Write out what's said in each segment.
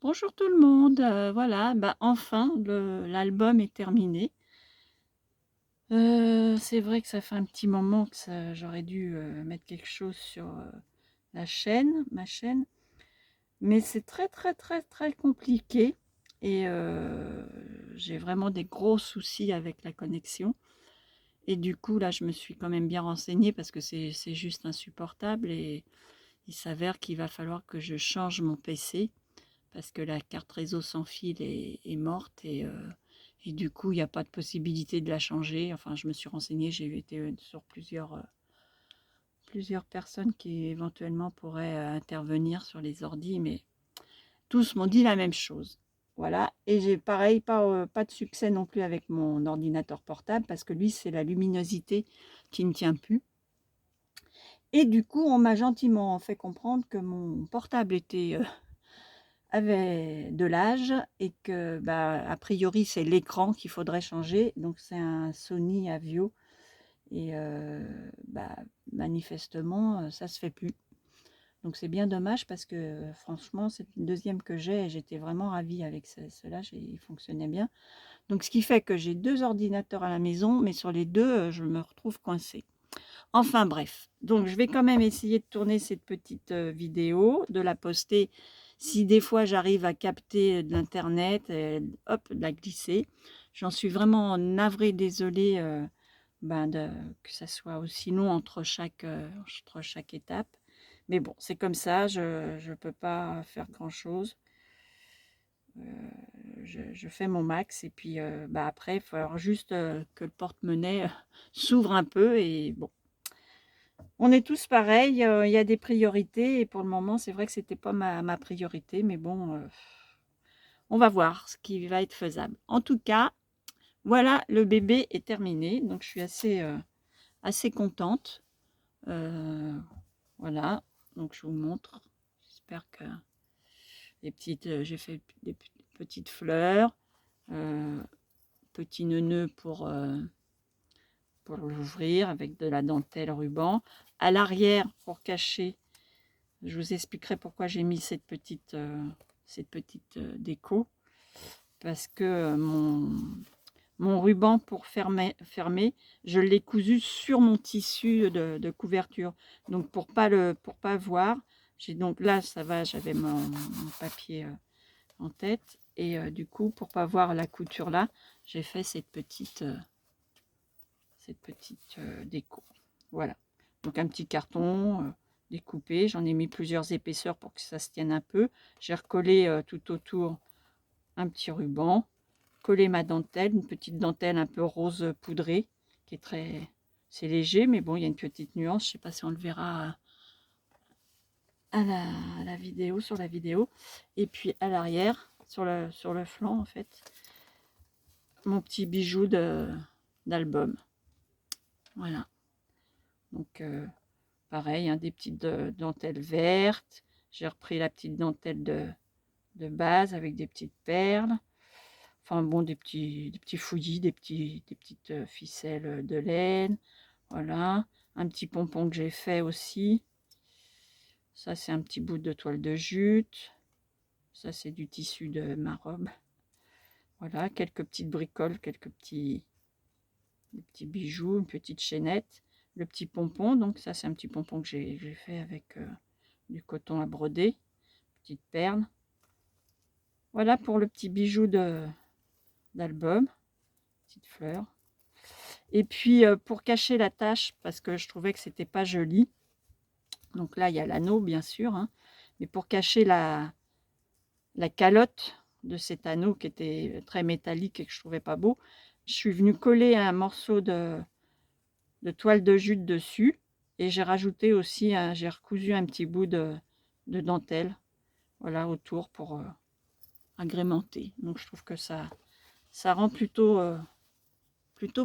Bonjour tout le monde, voilà, bah, enfin l'album est terminé. C'est vrai que ça fait un petit moment que j'aurais dû, mettre quelque chose sur, ma chaîne, mais c'est très, très, très, très compliqué et j'ai vraiment des gros soucis avec la connexion et du coup là, je me suis quand même bien renseignée parce que c'est juste insupportable et il s'avère qu'il va falloir que je change mon PC. Parce que la carte réseau sans fil est morte et du coup, il n'y a pas de possibilité de la changer. Enfin, je me suis renseignée, j'ai été sur plusieurs personnes qui éventuellement pourraient intervenir sur les ordis, mais tous m'ont dit la même chose. Voilà, et j'ai pareil, pas de succès non plus avec mon ordinateur portable, parce que lui, c'est la luminosité qui ne tient plus. Et du coup, on m'a gentiment fait comprendre que mon portable avait de l'âge et que, bah, a priori, c'est l'écran qu'il faudrait changer. Donc c'est un Sony Avio et bah, manifestement, ça se fait plus. Donc c'est bien dommage parce que franchement, c'est une deuxième que j'ai et j'étais vraiment ravie avec cela, il fonctionnait bien. Donc ce qui fait que j'ai 2 ordinateurs à la maison, mais sur les 2, je me retrouve coincée. Enfin bref, donc je vais quand même essayer de tourner cette petite, vidéo, de la poster. Si des fois j'arrive à capter de l'internet, hop, de la glisser. J'en suis vraiment navrée, désolée, ben, que ça soit aussi long entre chaque étape. Mais bon, c'est comme ça, je peux pas faire grand-chose. Je fais mon max et puis, bah, après il faut falloir juste, que le porte-monnaie, s'ouvre un peu et bon. On est tous pareils, il y a des priorités et pour le moment, c'est vrai que c'était pas ma priorité, mais bon, on va voir ce qui va être faisable. En tout cas, voilà, le bébé est terminé, donc je suis assez contente. Heu, voilà, donc je vous montre. J'espère que j'ai fait des petites fleurs, heu, petit nœud pour l'ouvrir avec de la dentelle ruban. À l'arrière, pour cacher. Je vous expliquerai pourquoi j'ai mis cette petite déco. Parce que mon ruban pour fermer, je l'ai cousu sur mon tissu de couverture. Donc pour pas voir, j'ai donc là ça va, j'avais mon papier en tête. Et du coup, pour pas voir la couture là, j'ai fait cette petite déco. Voilà. Donc un petit carton découpé. J'en ai mis plusieurs épaisseurs pour que ça se tienne un peu. J'ai recollé tout autour un petit ruban. Collé ma dentelle, une petite dentelle un peu rose poudrée, qui est très... C'est léger, mais bon, il y a une petite nuance. Je ne sais pas si on le verra à la vidéo, sur la vidéo. Et puis à l'arrière, sur le flanc, en fait, mon petit bijou d'album. Voilà. Donc, pareil, hein, des petites dentelles vertes. J'ai repris la petite dentelle de base avec des petites perles. Enfin bon, des petits fouillis, des petites ficelles de laine. Voilà. Un petit pompon que j'ai fait aussi. Ça, c'est un petit bout de toile de jute. Ça, c'est du tissu de ma robe. Voilà, quelques petites bricoles, des petits bijoux, une petite chaînette. Le petit pompon, donc ça, c'est un petit pompon que j'ai fait avec du coton à broder. Petite perle. Voilà pour le petit bijou d'album. Petite fleur. Et puis pour cacher la tache, parce que je trouvais que c'était pas joli. Donc là, il y a l'anneau, bien sûr. Hein, mais pour cacher la calotte de cet anneau qui était très métallique et que je trouvais pas beau, je suis venue coller un morceau de toile de jute dessus. Et j'ai rajouté aussi, j'ai recousu un petit bout de dentelle. Voilà, autour pour agrémenter. Donc je trouve que ça rend plutôt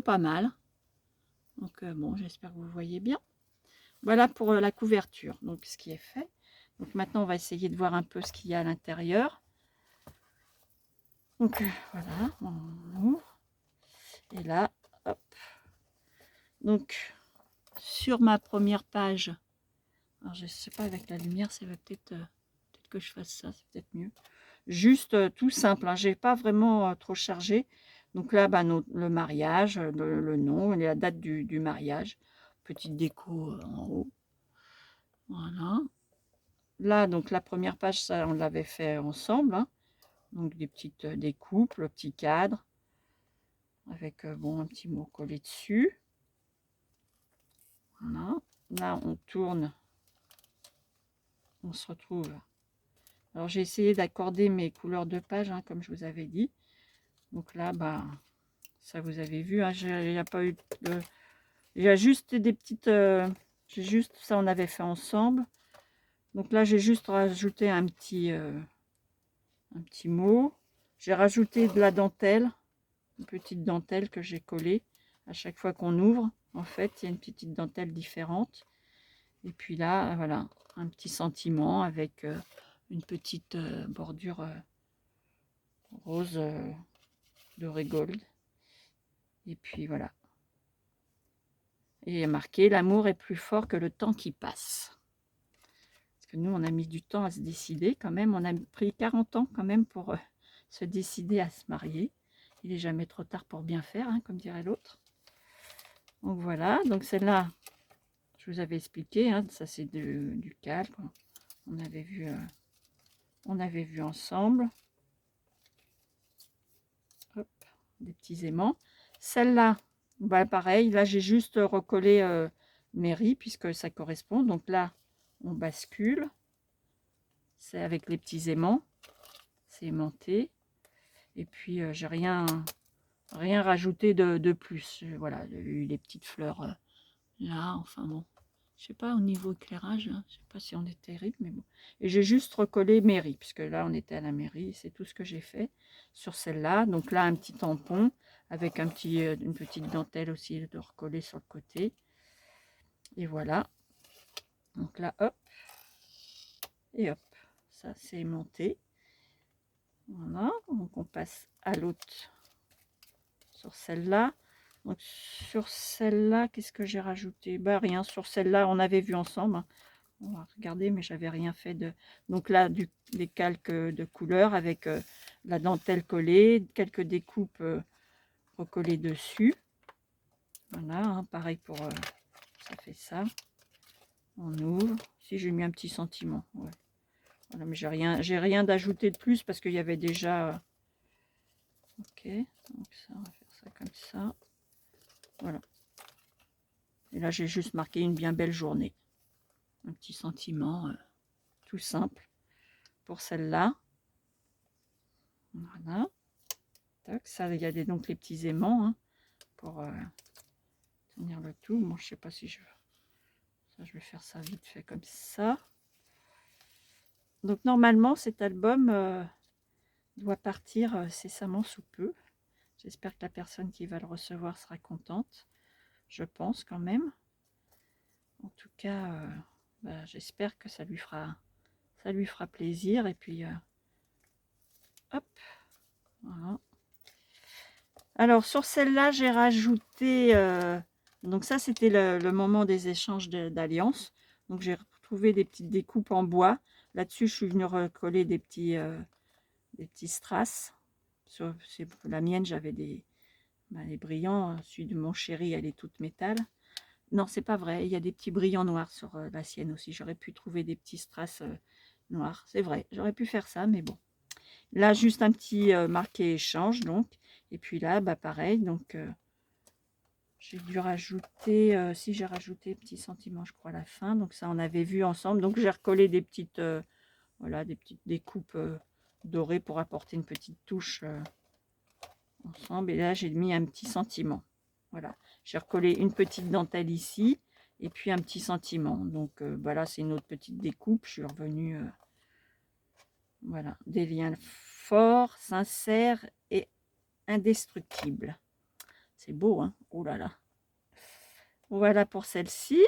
pas mal. Donc bon, j'espère que vous voyez bien. Voilà pour la couverture, donc ce qui est fait. Donc maintenant, on va essayer de voir un peu ce qu'il y a à l'intérieur. Donc voilà, on ouvre. Et là, hop. Donc sur ma première page, alors je ne sais pas avec la lumière, ça va peut-être que je fasse ça, c'est peut-être mieux. juste tout simple, hein. J'ai pas vraiment trop chargé. Donc là, bah, le mariage, le nom et la date du mariage. Petite déco en haut. Voilà. Là, donc la première page, ça, on l'avait fait ensemble, hein. Donc des petites découpes, le petit cadre, avec bon, un petit mot collé dessus. Voilà. Là, on tourne. On se retrouve. Alors, j'ai essayé d'accorder mes couleurs de page, hein, comme je vous avais dit. Donc là, bah, ça vous avez vu, hein, il n'y a pas eu de... Il y a juste des petites... j'ai juste... Ça, on avait fait ensemble. Donc là, j'ai juste rajouté un petit mot. J'ai rajouté de la dentelle. Une petite dentelle que j'ai collée. À chaque fois qu'on ouvre, en fait, il y a une petite dentelle différente. Et puis là, voilà, un petit sentiment avec une petite bordure rose doré gold. Et puis voilà. Et il y a marqué: l'amour est plus fort que le temps qui passe. Parce que nous, on a mis du temps à se décider quand même. On a pris 40 ans quand même pour se décider à se marier. Il n'est jamais trop tard pour bien faire, hein, comme dirait l'autre. Donc voilà, donc celle-là, je vous avais expliqué, hein, ça c'est du calque. On avait vu ensemble. Hop, des petits aimants. Celle-là, bah, pareil, là j'ai juste recollé mes riz puisque ça correspond. Donc là, on bascule. C'est avec les petits aimants. C'est aimanté. Et puis, j'ai rien rajouté de plus. Voilà, il y a eu les petites fleurs là. Enfin bon, je sais pas au niveau éclairage, hein, je sais pas si on est terrible, mais bon. Et j'ai juste recollé mes riz, puisque là, on était à la mairie. C'est tout ce que j'ai fait sur celle-là. Donc là, un petit tampon avec une petite dentelle aussi de recoller sur le côté. Et voilà. Donc là, hop. Et hop. Ça, c'est aimanté. Voilà. Donc on passe à l'autre sur celle-là. Donc sur celle-là, qu'est-ce que j'ai rajouté? Bah rien, sur celle-là, on avait vu ensemble, hein. On va regarder, mais j'avais rien fait de... Donc là, des calques de couleurs avec la dentelle collée, quelques découpes recollées dessus. Voilà, hein, pareil pour... ça fait ça. On ouvre. Si, j'ai mis un petit sentiment. Ouais. Voilà, mais j'ai rien d'ajouté de plus parce qu'il y avait déjà... Ok, donc ça, on va faire ça comme ça. Voilà. Et là, j'ai juste marqué une bien belle journée. Un petit sentiment tout simple pour celle-là. Voilà. Tac, ça, il y a donc les petits aimants, hein, pour tenir le tout. Bon, je sais pas si je... Ça, je vais faire ça vite fait comme ça. Donc, normalement, cet album doit partir incessamment sous peu. J'espère que la personne qui va le recevoir sera contente. Je pense quand même. En tout cas, bah, j'espère que ça lui fera plaisir. Et puis, hop, voilà. Alors, sur celle-là, j'ai rajouté... donc ça, c'était le moment des échanges d'alliances. Donc, j'ai retrouvé des petites découpes en bois. Là-dessus, je suis venue recoller des petits strass. Sur la mienne, j'avais des brillants. Celui de mon chéri, elle est toute métal. Non, c'est pas vrai. Il y a des petits brillants noirs sur la sienne aussi. J'aurais pu trouver des petits strass noirs. C'est vrai, j'aurais pu faire ça, mais bon. Là, juste un petit marqué échange, donc. Et puis là, bah pareil, donc j'ai dû rajouter, si j'ai rajouté petit sentiment, je crois, à la fin. Donc ça, on avait vu ensemble. Donc j'ai recollé des petites, voilà, des petites découpes dorées pour apporter une petite touche ensemble. Et là, j'ai mis un petit sentiment. Voilà, j'ai recollé une petite dentelle ici et puis un petit sentiment. Donc voilà, c'est une autre petite découpe. Je suis revenue, voilà, des liens forts, sincères et indestructibles. C'est beau, hein? Oh là là. Voilà pour celle-ci.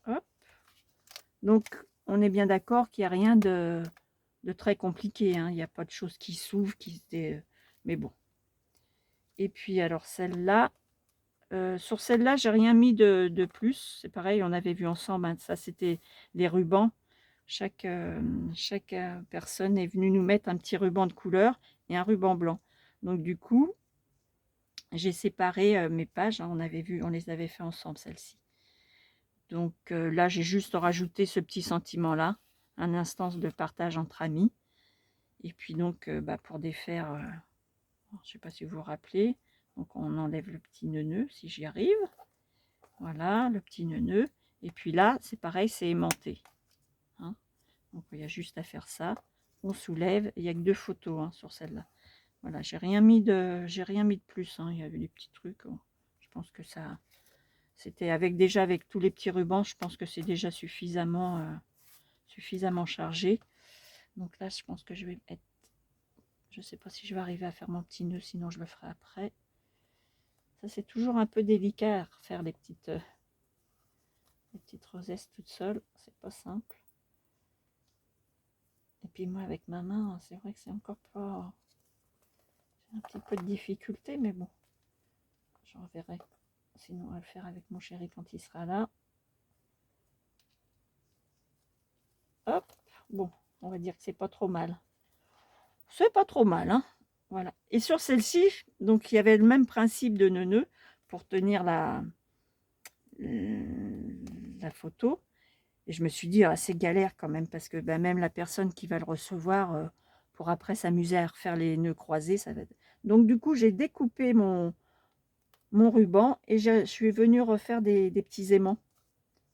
Hop. Donc, on est bien d'accord qu'il n'y a rien de très compliqué, hein. Il n'y a pas de choses qui s'ouvrent, mais bon. Et puis, alors, celle-là. Sur celle-là, j'ai rien mis de plus. C'est pareil, on avait vu ensemble, hein. Ça, c'était les rubans. chaque personne est venue nous mettre un petit ruban de couleur et un ruban blanc. Donc du coup, j'ai séparé mes pages, hein, on les avait fait ensemble, celles-ci. Donc là, j'ai juste rajouté ce petit sentiment-là, un instance de partage entre amis. Et puis donc, pour défaire, je ne sais pas si vous vous rappelez, donc on enlève le petit nœud si j'y arrive. Voilà, le petit nœud. Et puis là, c'est pareil, c'est aimanté. Hein. Donc il y a juste à faire ça. On soulève. Il n'y a que 2 photos, hein, sur celle-là. Voilà, j'ai rien mis de plus. Hein. Il y avait des petits trucs. Oh. Je pense que ça, c'était déjà avec tous les petits rubans. Je pense que c'est déjà suffisamment chargé. Donc là, je pense que je vais être. Je sais pas si je vais arriver à faire mon petit nœud, sinon je le ferai après. Ça, c'est toujours un peu délicat à faire les petites rosettes toutes seules. C'est pas simple. Et puis moi, avec ma main, c'est vrai que c'est encore pas... J'ai un petit peu de difficulté, mais bon. Je reverrai. Sinon, on va le faire avec mon chéri quand il sera là. Hop. Bon, on va dire que c'est pas trop mal. C'est pas trop mal, hein. Voilà. Et sur celle-ci, donc il y avait le même principe de nœud pour tenir la photo. Et je me suis dit, ah, c'est galère quand même, parce que même la personne qui va le recevoir, pour après s'amuser à refaire les nœuds croisés, ça va être... Donc du coup, j'ai découpé mon ruban et je suis venue refaire des petits aimants.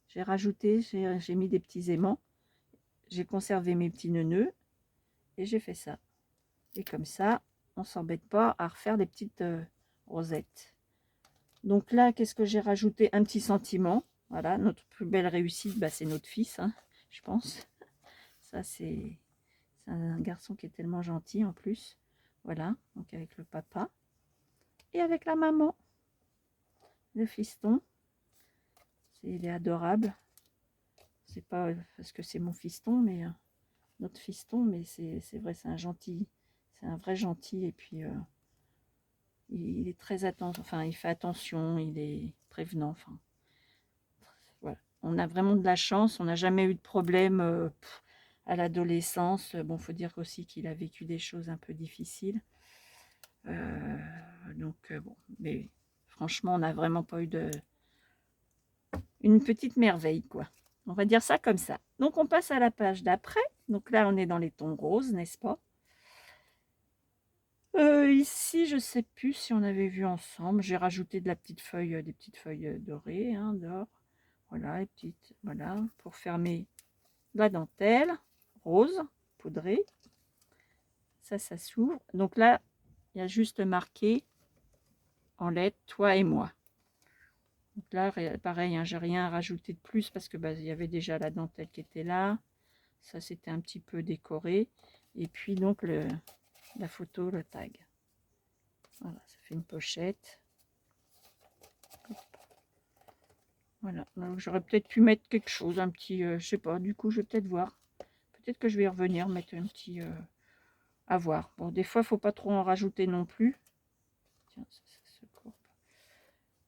J'ai rajouté, j'ai mis des petits aimants. J'ai conservé mes petits nœuds et j'ai fait ça. Et comme ça, on s'embête pas à refaire des petites rosettes. Donc là, qu'est-ce que j'ai rajouté? Un petit sentiment. Voilà, notre plus belle réussite, c'est notre fils, hein, je pense. Ça, c'est un garçon qui est tellement gentil en plus. Voilà, donc avec le papa et avec la maman. Le fiston, il est adorable. C'est pas parce que c'est mon fiston, mais notre fiston, mais c'est vrai, c'est un gentil. C'est un vrai gentil. Et puis, il est très attention. Enfin, il fait attention, il est prévenant. Enfin, voilà. On a vraiment de la chance. On n'a jamais eu de problème à l'adolescence. Bon, faut dire aussi qu'il a vécu des choses un peu difficiles. Donc, bon, mais franchement, on n'a vraiment pas eu une petite merveille, quoi. On va dire ça comme ça. Donc, on passe à la page d'après. Donc là, on est dans les tons roses, n'est-ce pas? Ici, je sais plus si on avait vu ensemble. J'ai rajouté des petites feuilles dorées, hein, d'or. Voilà, les petites, voilà, pour fermer la dentelle rose poudrée. Ça s'ouvre. Donc là, il y a juste marqué en lettres toi et moi. Donc là, pareil, hein, j'ai rien rajouté de plus parce que il y avait déjà la dentelle qui était là. Ça, c'était un petit peu décoré. Et puis donc la photo, le tag. Voilà, ça fait une pochette. Voilà, j'aurais peut-être pu mettre quelque chose, un petit, je sais pas, du coup, je vais peut-être voir. Peut-être que je vais y revenir, mettre un petit, à voir. Bon, des fois, il faut pas trop en rajouter non plus. Tiens, ça se courbe.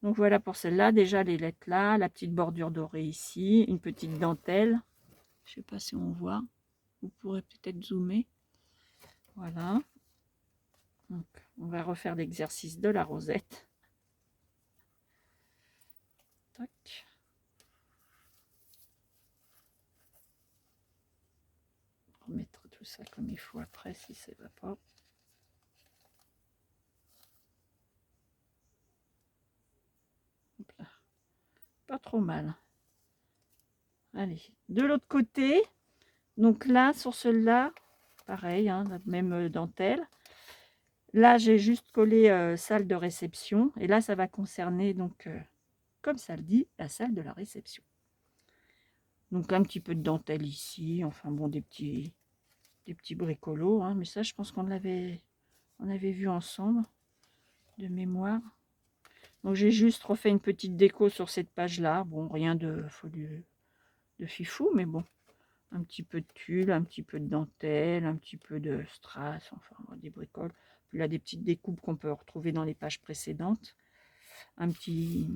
Donc voilà pour celle-là, déjà les lettres là, la petite bordure dorée ici, une petite dentelle. Je sais pas si on voit. Vous pourrez peut-être zoomer. Voilà. Donc, on va refaire l'exercice de la rosette. Tac. Remettre tout ça comme il faut après si ça va pas. Hop là. Pas trop mal. Allez, de l'autre côté, donc là, sur celle-là, pareil, hein, la même dentelle. Là, j'ai juste collé salle de réception. Et là, ça va concerner, donc, comme ça le dit, la salle de la réception. Donc, un petit peu de dentelle ici. Enfin, bon, des petits bricolos. Hein, mais ça, je pense on avait vu ensemble, de mémoire. Donc, j'ai juste refait une petite déco sur cette page-là. Bon, rien de folie, de fifou, mais bon. Un petit peu de tulle, un petit peu de dentelle, un petit peu de strass, enfin des bricoles. Puis là, des petites découpes qu'on peut retrouver dans les pages précédentes. Un petit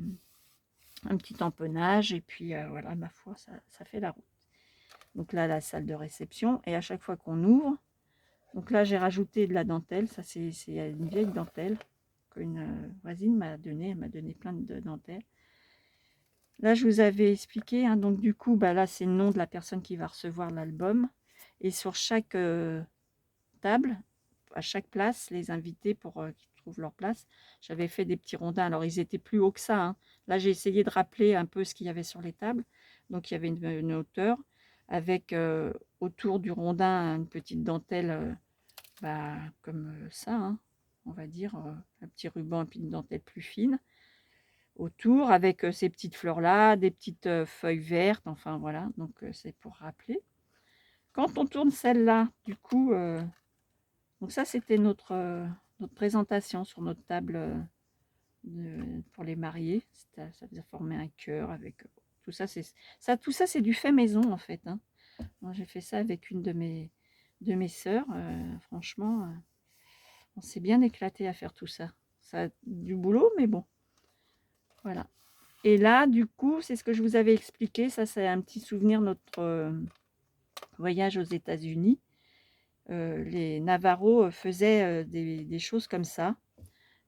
empennage, et puis voilà, ma foi, ça fait la route. Donc là, la salle de réception. Et à chaque fois qu'on ouvre, donc là, j'ai rajouté de la dentelle. Ça, c'est une vieille dentelle qu'une voisine m'a donnée. Elle m'a donné plein de dentelles. Là, je vous avais expliqué, hein, donc du coup, bah, là, c'est le nom de la personne qui va recevoir l'album. Et sur chaque table, à chaque place, les invités pour qu'ils trouvent leur place, j'avais fait des petits rondins. Alors, ils étaient plus hauts que ça, hein. Là, j'ai essayé de rappeler un peu ce qu'il y avait sur les tables. Donc, il y avait une hauteur avec autour du rondin une petite dentelle bah, comme ça, hein, on va dire, un petit ruban et puis une dentelle plus fine autour avec ces petites fleurs là, des petites feuilles vertes, enfin voilà, donc c'est pour rappeler. Quand on tourne celle-là, du coup, donc ça c'était notre présentation sur notre table pour les mariés. Ça faisait former un cœur avec tout ça, tout ça c'est du fait maison en fait, hein. Moi j'ai fait ça avec une de mes sœurs, franchement, on s'est bien éclaté à faire tout ça. Ça a du boulot, mais bon, voilà. Et là, du coup, c'est ce que je vous avais expliqué. Ça, c'est un petit souvenir de notre voyage aux États-Unis. Les Navarros faisaient des choses comme ça.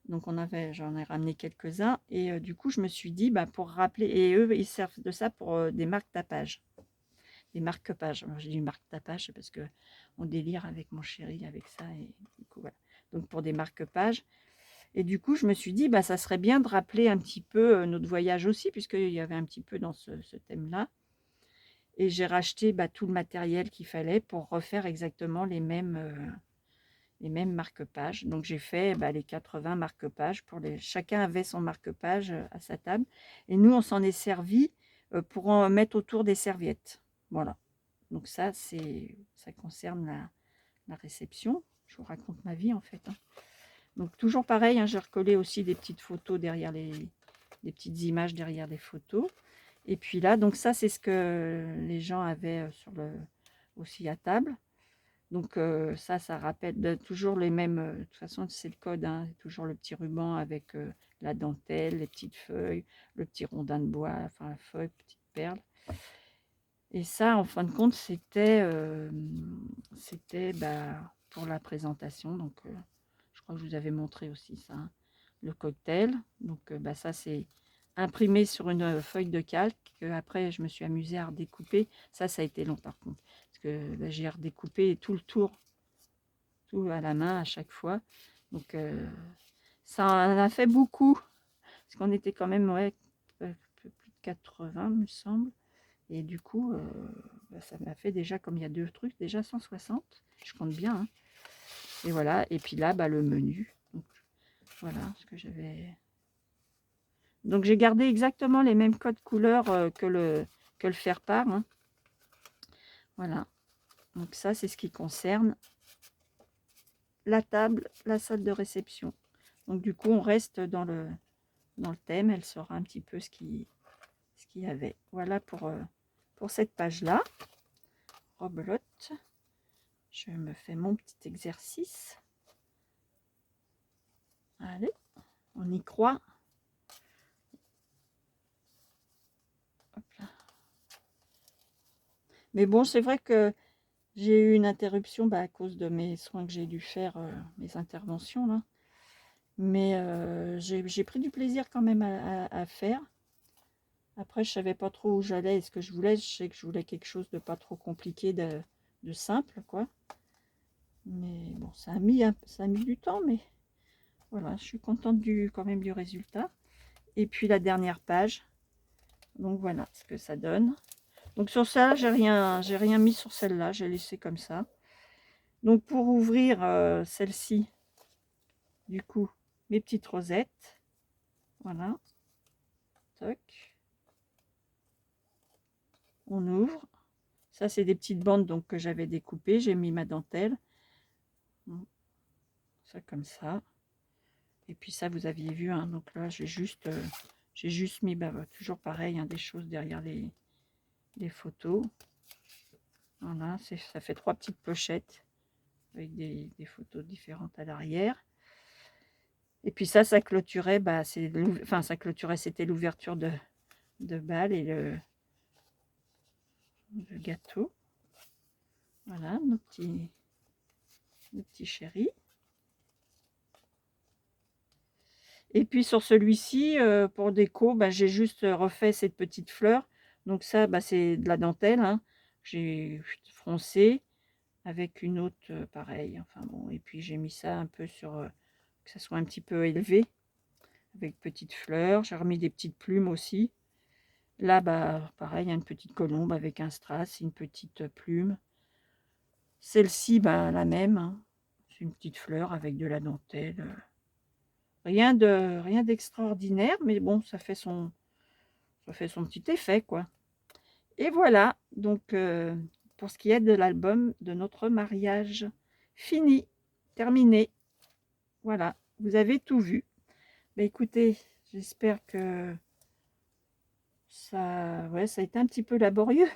Donc, j'en ai ramené quelques-uns. Et du coup, je me suis dit, bah, pour rappeler, et eux, ils servent de ça pour des marque-tapage. Des marque-pages. J'ai dit marque-tapage parce que on délire avec mon chéri avec ça. Et du coup, voilà. Donc, pour des marque-pages. Et du coup, je me suis dit, bah, ça serait bien de rappeler un petit peu notre voyage aussi, puisqu'il y avait un petit peu dans ce thème-là. Et j'ai racheté bah, tout le matériel qu'il fallait pour refaire exactement les mêmes marque-pages. Donc j'ai fait bah, les 80 marque-pages. Chacun avait son marque-page à sa table. Et nous, on s'en est servi pour en mettre autour des serviettes. Voilà. Donc ça concerne la réception. Je vous raconte ma vie en fait, hein. Donc toujours pareil, hein, j'ai recollé aussi des petites photos derrière des petites images derrière les photos. Et puis là, donc ça c'est ce que les gens avaient aussi à table. Donc ça rappelle toujours les mêmes. De toute façon, c'est le code, hein, toujours le petit ruban avec la dentelle, les petites feuilles, le petit rondin de bois, enfin la feuille, petite perle. Et ça, en fin de compte, c'était bah, pour la présentation. Donc je crois que je vous avais montré aussi ça, hein, le cocktail. Donc bah, ça c'est imprimé sur une feuille de calque. Après je me suis amusée à redécouper. Ça a été long par contre. Parce que bah, j'ai redécoupé tout le tour, tout à la main à chaque fois. Donc ça en a fait beaucoup. Parce qu'on était quand même ouais, plus de 80 me semble. Et du coup, bah, ça m'a fait déjà, comme il y a deux trucs, déjà 160. Je compte bien, hein. Et voilà, et puis là, bah, le menu. Donc, voilà ce que j'avais. Donc j'ai gardé exactement les mêmes codes couleurs que le faire-part, hein. Voilà. Donc ça, c'est ce qui concerne la table, la salle de réception. Donc du coup, on reste dans le thème. Elle saura un petit peu ce qu'il y avait. Voilà pour cette page-là. Rebelote. Je me fais mon petit exercice. Allez, on y croit. Hop là. Mais bon, c'est vrai que j'ai eu une interruption bah, à cause de mes soins que j'ai dû faire, mes interventions là. Mais j'ai pris du plaisir quand même à faire. Après, je savais pas trop où j'allais et ce que je voulais. Je sais que je voulais quelque chose de pas trop compliqué, de simple, quoi. Mais bon, ça a mis du temps, mais voilà, je suis contente quand même du résultat. Et puis la dernière page. Donc voilà ce que ça donne. Donc sur ça, j'ai rien mis sur celle-là, j'ai laissé comme ça. Donc pour ouvrir celle-ci, du coup, mes petites rosettes. Voilà. Toc. On ouvre. Ça, c'est des petites bandes donc, que j'avais découpées. J'ai mis ma dentelle. Ça comme ça. Et puis ça, vous aviez vu. Hein, donc là, j'ai juste mis, bah, toujours pareil, hein, des choses derrière les photos. Voilà, ça fait 3 petites pochettes avec des photos différentes à l'arrière. Et puis ça clôturait, bah, ça clôturait, c'était l'ouverture de bal et le gâteau. Voilà, nos petits chéris. Et puis sur celui-ci, pour déco, bah, j'ai juste refait cette petite fleur. Donc ça, bah, c'est de la dentelle, hein. J'ai froncé avec une autre, pareil. Enfin bon, et puis j'ai mis ça un peu sur, que ça soit un petit peu élevé, avec petites fleurs. J'ai remis des petites plumes aussi. Là, bah, pareil, il y a une petite colombe avec un strass, une petite plume. Celle-ci, bah, la même, hein. C'est une petite fleur avec de la dentelle. Rien d'extraordinaire, mais bon, ça fait son petit effet, quoi. Et voilà, donc pour ce qui est de l'album de notre mariage. Fini, terminé. Voilà, vous avez tout vu. Bah, écoutez, j'espère que ouais, ça a été un petit peu laborieux,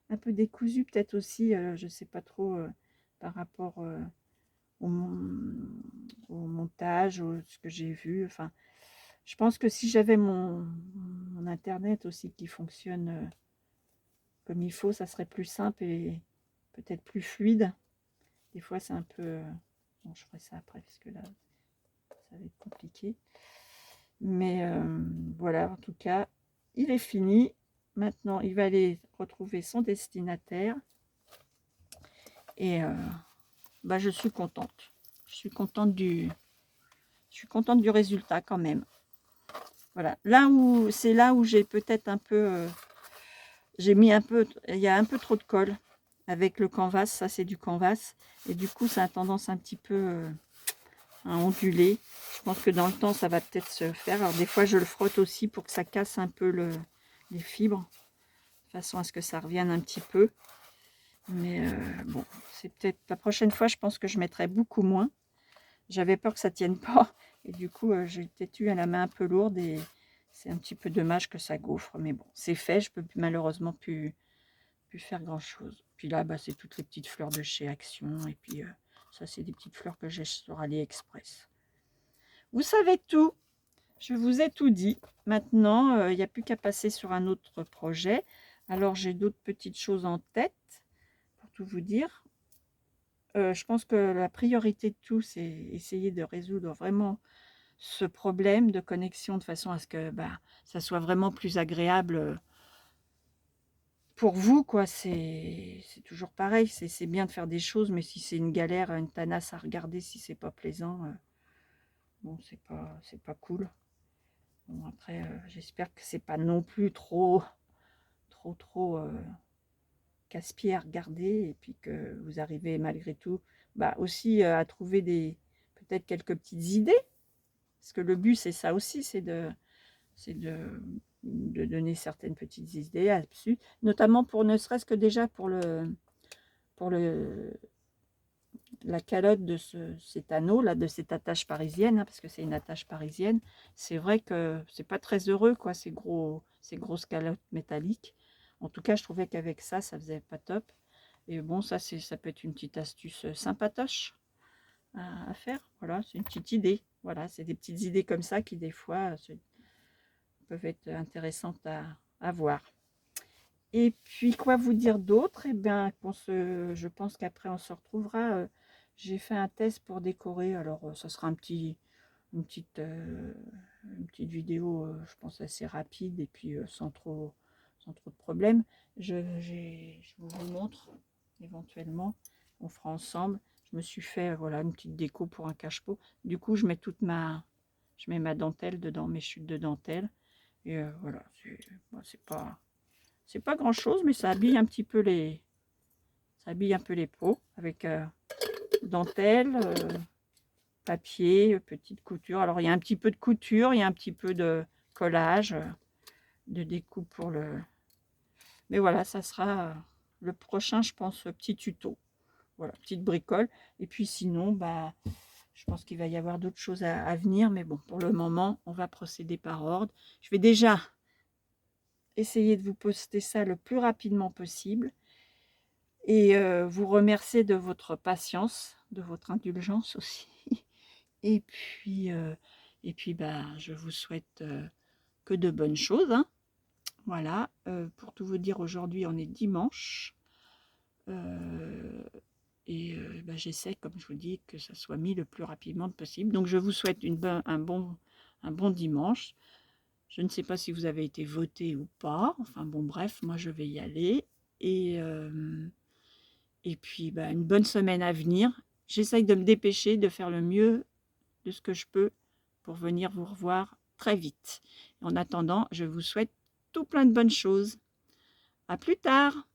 un peu décousu peut-être aussi, je sais pas trop, par rapport au montage, ce que j'ai vu. Enfin, je pense que si j'avais mon internet aussi qui fonctionne comme il faut, ça serait plus simple et peut-être plus fluide. Des fois, c'est un peu... bon, je ferai ça après, parce que là, ça va être compliqué. Mais voilà, en tout cas, il est fini. Maintenant, il va aller retrouver son destinataire. Et bah, je suis contente. Je suis contente du résultat quand même. Voilà. C'est là où j'ai peut-être un peu... j'ai mis un peu... Il y a un peu trop de colle avec le canvas. Ça, c'est du canvas. Et du coup, ça a tendance un petit peu à onduler. Je pense que dans le temps, ça va peut-être se faire. Alors, des fois, je le frotte aussi pour que ça casse un peu les fibres. De façon à ce que ça revienne un petit peu. Mais bon, c'est peut-être... La prochaine fois, je pense que je mettrai beaucoup moins. J'avais peur que ça tienne pas. Et du coup, j'ai peut-être eu à la main un peu lourde. Et c'est un petit peu dommage que ça gaufre. Mais bon, c'est fait. Je peux malheureusement plus faire grand-chose. Puis là, bah, c'est toutes les petites fleurs de chez Action. Et puis, ça, c'est des petites fleurs que j'ai sur AliExpress. Vous savez tout. Je vous ai tout dit. Maintenant, il n'y a plus qu'à passer sur un autre projet. Alors, j'ai d'autres petites choses en tête, pour tout vous dire. Je pense que la priorité de tout, c'est essayer de résoudre vraiment ce problème de connexion de façon à ce que bah, ça soit vraiment plus agréable pour vous, quoi. C'est toujours pareil. C'est bien de faire des choses, mais si c'est une galère, une tanasse à regarder, si c'est pas plaisant, bon, c'est pas cool. Bon, après, j'espère que c'est pas non plus trop casse-pied à regarder et puis que vous arrivez malgré tout bah, aussi à trouver peut-être quelques petites idées. Parce que le but, c'est ça aussi, c'est de donner certaines petites idées là-dessus, notamment pour ne serait-ce que déjà pour la calotte de cet anneau là, de cette attache parisienne, hein, parce que c'est une attache parisienne. C'est vrai que c'est pas très heureux, quoi, ces grosses calottes métalliques. En tout cas, je trouvais qu'avec ça, ça faisait pas top. Et bon, ça peut être une petite astuce sympatoche à faire. Voilà, c'est une petite idée. Voilà, c'est des petites idées comme ça qui des fois peuvent être intéressantes à voir. Et puis, quoi vous dire d'autre? Eh bien, je pense qu'après, on se retrouvera. J'ai fait un test pour décorer. Alors, ça sera une petite vidéo, je pense, assez rapide et puis sans trop de problèmes. Je vous montre éventuellement. On fera ensemble. Je me suis fait voilà, une petite déco pour un cache-pot. Du coup, je mets ma dentelle dedans, mes chutes de dentelle. Et voilà, c'est pas grand chose, mais ça habille un petit peu les peaux avec dentelle, papier, petite couture. Alors il y a un petit peu de couture, il y a un petit peu de collage, de découpe pour le... Mais voilà, ça sera le prochain, je pense, petit tuto. Voilà, petite bricole. Et puis sinon, bah, je pense qu'il va y avoir d'autres choses à venir. Mais bon, pour le moment, on va procéder par ordre. Je vais déjà essayer de vous poster ça le plus rapidement possible. Et vous remercier de votre patience, de votre indulgence aussi. Et puis bah, je vous souhaite que de bonnes choses, hein. Voilà, pour tout vous dire, aujourd'hui on est dimanche. Et bah, j'essaie, comme je vous dis, que ça soit mis le plus rapidement possible. Donc je vous souhaite un bon dimanche. Je ne sais pas si vous avez été voté ou pas. Enfin bon, bref, moi je vais y aller. Et puis bah, une bonne semaine à venir. J'essaye de me dépêcher, de faire le mieux de ce que je peux pour venir vous revoir très vite. En attendant, je vous souhaite tout plein de bonnes choses. À plus tard!